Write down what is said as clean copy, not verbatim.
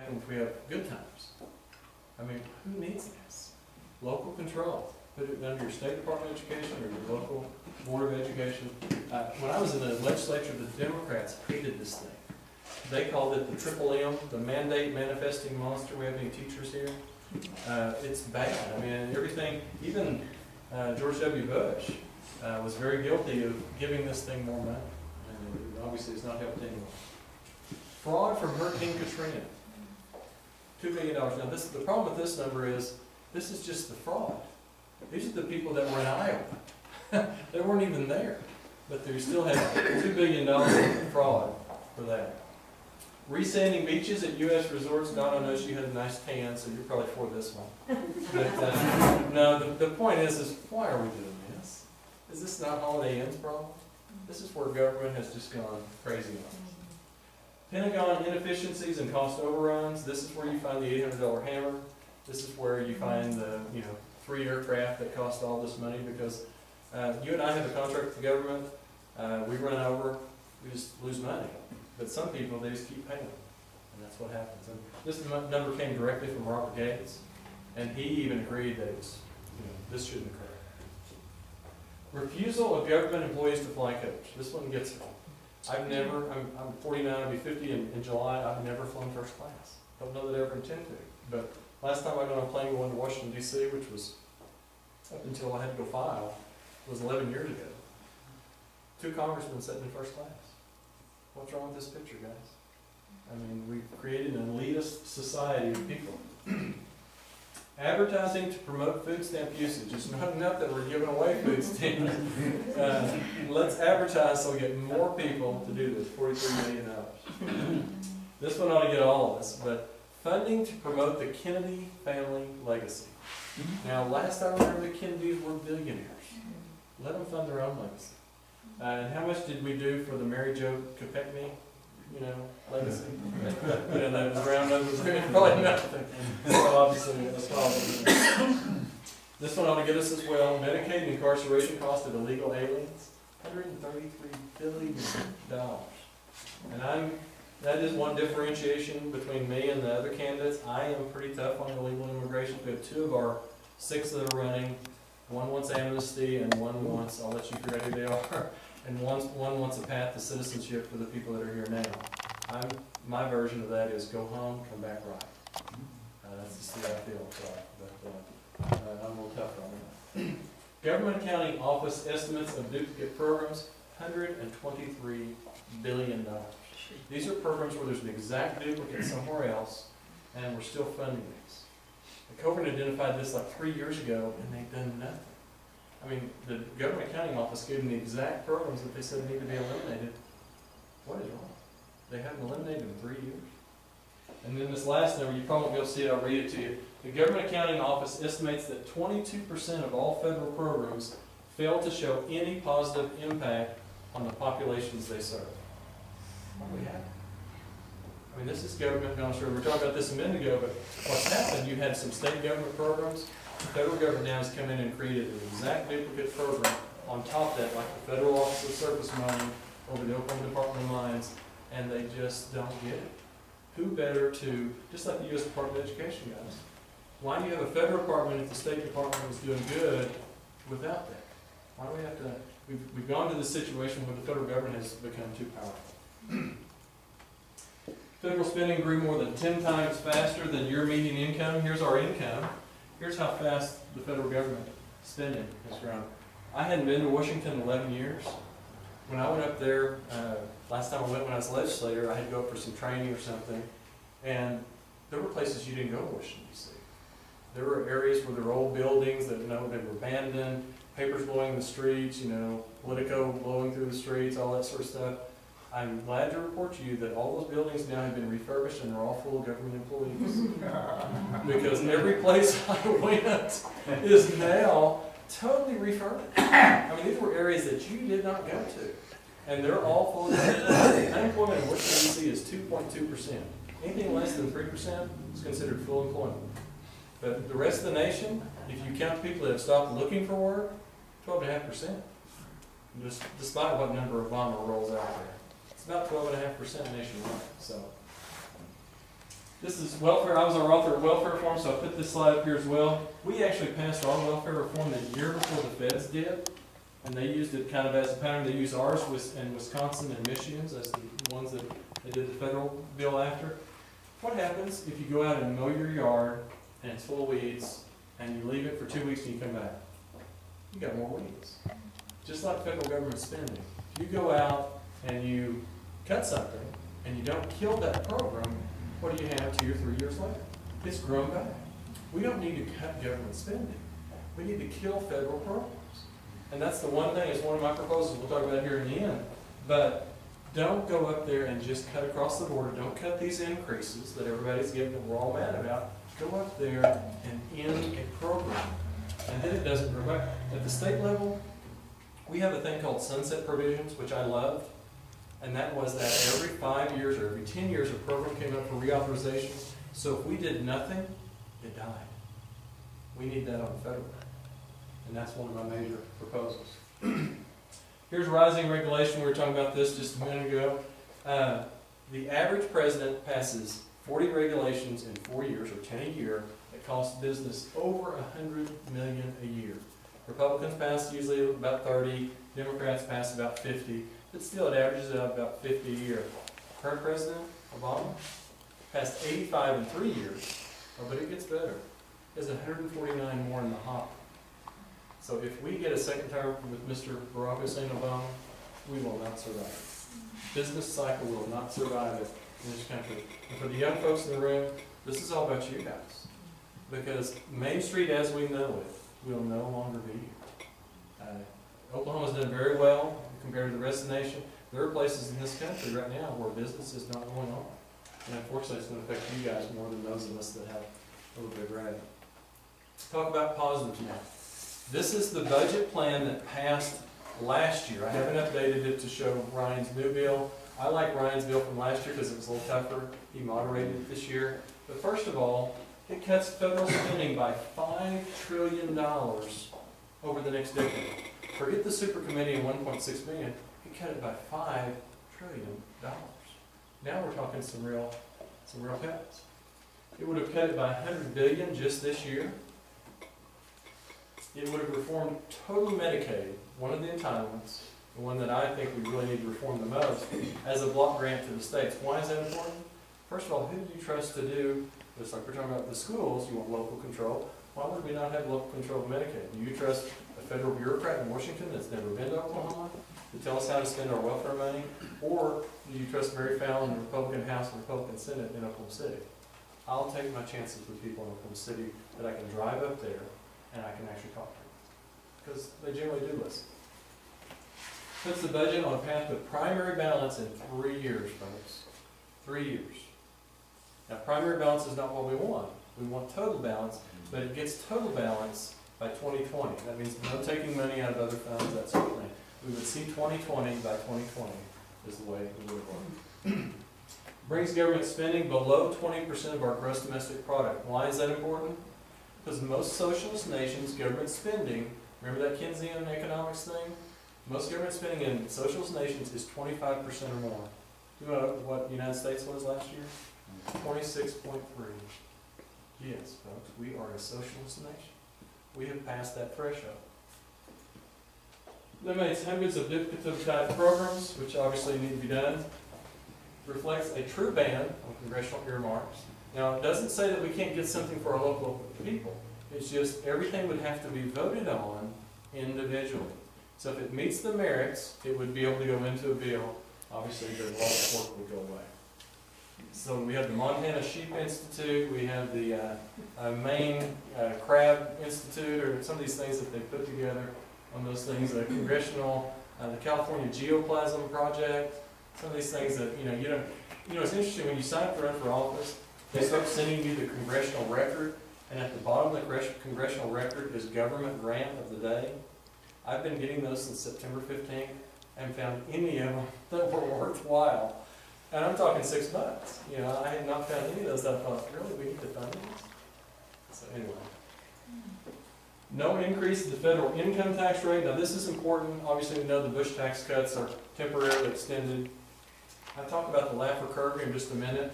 and if we have good times. I mean, who needs this? Local control. Put it under your State Department of Education or your local Board of Education. When I was in the legislature, the Democrats hated this thing. They called it the triple M, the mandate manifesting monster. We have any teachers here? It's bad. I mean, everything, even George W. Bush was very guilty of giving this thing more money. And obviously it's not helped anyone. Fraud from Hurricane Katrina. $2 billion. Now the problem with this number is, this is just the fraud. These are the people that were in Iowa. They weren't even there. But they still had $2 billion in fraud for that. Resanding beaches at U.S. resorts. Donna knows you had a nice tan, so you're probably for this one. But, no, the point is why are we doing this? Is this not Holiday Inn's problem? This is where government has just gone crazy on us. Pentagon inefficiencies and cost overruns. This is where you find the $800 hammer. This is where you find the 3 aircraft that cost all this money, because you and I have a contract with the government. We run over, we just lose money. But some people, they just keep paying, and that's what happens. And this number came directly from Robert Gates, and he even agreed that it's, this shouldn't occur. Refusal of government employees to fly coach. This one gets me. I'm 49, I'll be 50 in July. I've never flown first class. Don't know that I ever intend to. But last time I got on a plane going to Washington, D.C., which was up until I had to go file, was 11 years ago. 2 congressmen sitting in first class. What's wrong with this picture, guys? I mean, we've created an elitist society of people. Advertising to promote food stamp usage. It's not enough that we're giving away food stamps. Let's advertise so we get more people to do this. $43 million. This one ought to get all of us. But funding to promote the Kennedy family legacy. Now, last I remember, the Kennedys were billionaires. Let them fund their own legacy. And how much did we do for the Mary Jo Kopechne, legacy? That was round numbers, probably nothing. So obviously, it's probably. This one ought to get us as well. Medicaid and incarceration cost of illegal aliens, $133 billion. And that is one differentiation between me and the other candidates. I am pretty tough on illegal immigration. We have 2 of our 6 that are running. One wants amnesty, and one wants, I'll let you figure out who they are, and one wants a path to citizenship for the people that are here now. My version of that is go home, come back right. That's just the way I feel, sorry. But I'm a little tough on that. Government accounting office estimates of duplicate programs, $123 billion. These are programs where there's an exact duplicate somewhere else, and we're still funding these. The COVID identified this like 3 years ago, and they've done nothing. I mean, the government accounting office gave them the exact programs that they said need to be eliminated. What is wrong? They haven't eliminated in 3 years. And then this last number, you probably won't be able to see it, I'll read it to you. The government accounting office estimates that 22% of all federal programs fail to show any positive impact on the populations they serve. What do we have? I mean, this is government gone through. We were talking about this a minute ago, but what's happened, you had some state government programs. The federal government now has come in and created an exact duplicate program on top of that, like the Federal Office of Surface Mining over the Oklahoma Department of Mines, and they just don't get it. Who better to, just like the U.S. Department of Education, guys. Why do you have a federal department if the State Department was doing good without that? Why do we have to, we've gone to the situation where the federal government has become too powerful. Federal spending grew more than 10 times faster than your median income. Here's our income. Here's how fast the federal government spending has grown. I hadn't been to Washington in 11 years. When I went up there, last time I went when I was a legislator, I had to go up for some training or something, and there were places you didn't go to Washington, D.C. There were areas where there were old buildings that they were abandoned, papers blowing in the streets, Politico blowing through the streets, all that sort of stuff. I'm glad to report to you that all those buildings now have been refurbished and they're all full of government employees. Because every place I went is now totally refurbished. I mean, these were areas that you did not go to. And they're all full of government employees. Unemployment in Washington, D.C. is 2.2%. Anything less than 3% is considered full employment. But the rest of the nation, if you count people that have stopped looking for work, 12.5%. Despite what number Obama rolls out there. It's about 12.5% nationwide. So, This is welfare. I was our author of welfare reform, so I put this slide up here as well. We actually passed our welfare reform the year before the feds did, and they used it kind of as a pattern. They used ours in Wisconsin and Michigan's as the ones that they did the federal bill after. What happens if you go out and mow your yard and it's full of weeds, and you leave it for 2 weeks and you come back? You got more weeds. Just like federal government spending. If you go out and you cut something and you don't kill that program, what do you have 2 or 3 years later? It's grown back. We don't need to cut government spending. We need to kill federal programs. And that's the one thing, it's one of my proposals we'll talk about here in the end. But don't go up there and just cut across the border. Don't cut these increases that everybody's getting that we're all mad about. Go up there and end a program. And then it doesn't grow back. At the state level, we have a thing called sunset provisions, which I loved. And that was that every 5 years or every 10 years a program came up for reauthorization. So if we did nothing, it died. We need that on the federal. And that's one of my major proposals. Here's rising regulation. We were talking about this just a minute ago. The average president passes 40 regulations in 4 years, or 10 a year, that cost business over $100 million a year. Republicans pass usually about 30, Democrats pass about 50, but still it averages out about 50 a year. Current President Obama passed 85 in 3 years, but it gets better. There's 149 more in the hopper. So if we get a second term with Mr. Barack Hussein Obama, we will not survive. Business cycle will not survive it in this country. And for the young folks in the room, this is all about you guys. Because Main Street as we know it will no longer be here. Oklahoma's done very well compared to the rest of the nation. There are places in this country right now where business is not going on. And unfortunately it's going to affect you guys more than those of us that have a little bit of gravity. Talk about positives now. This is the budget plan that passed last year. I haven't updated it to show Ryan's new bill. I like Ryan's bill from last year because it was a little tougher. He moderated it this year. But first of all, it cuts federal spending by $5 trillion over the next decade. Forget the super committee and $1.6 billion. It cut it by $5 trillion. Now we're talking some real cuts. It would have cut it by $100 billion just this year. It would have reformed total Medicaid, one of the entitlements, the one that I think we really need to reform the most, as a block grant to the states. Why is that important? First of all, who do you trust to do, just like we're talking about the schools, you want local control. Why would we not have local control of Medicaid? Do you trust a federal bureaucrat in Washington that's never been to Oklahoma to tell us how to spend our welfare money? Or do you trust Mary Fallon, the Republican House and Republican Senate in Oklahoma City? I'll take my chances with people in Oklahoma City that I can drive up there and I can actually talk to them. Because they generally do listen. Puts the budget on a path to primary balance in 3 years, folks. 3 years. Now, primary balance is not what we want. We want total balance, but it gets total balance by 2020. That means no taking money out of other funds, that sort of thing. We would see 2020 by 2020 is the way it would work. Brings government spending below 20% of our gross domestic product. Why is that important? Because most socialist nations' government spending, remember that Keynesian economics thing? Most government spending in socialist nations is 25% or more. Do you know what the United States was last year? 26.3. Yes, folks, we are a socialist nation. We have passed that threshold. Eliminates hundreds of duplicative type programs, which obviously need to be done. Reflects a true ban on congressional earmarks. Now, it doesn't say that we can't get something for our local people. It's just everything would have to be voted on individually. So if it meets the merits, it would be able to go into a bill. Obviously, the law support would go away. So we have the Montana Sheep Institute, we have the Maine Crab Institute, or some of these things that they put together on those things, the Congressional, the California Geoplasm Project, some of these things that, it's interesting when you sign up to run for office, they start sending you the congressional record, and at the bottom of the congressional record is government grant of the day. I've been getting those since September 15th and found any of them that were worthwhile. And I'm talking 6 months. I had not found any of those that I thought, really, we need to fund these? So anyway. No increase in the federal income tax rate. Now this is important. Obviously we know the Bush tax cuts are temporarily extended. I'll talk about the Laffer curve in just a minute.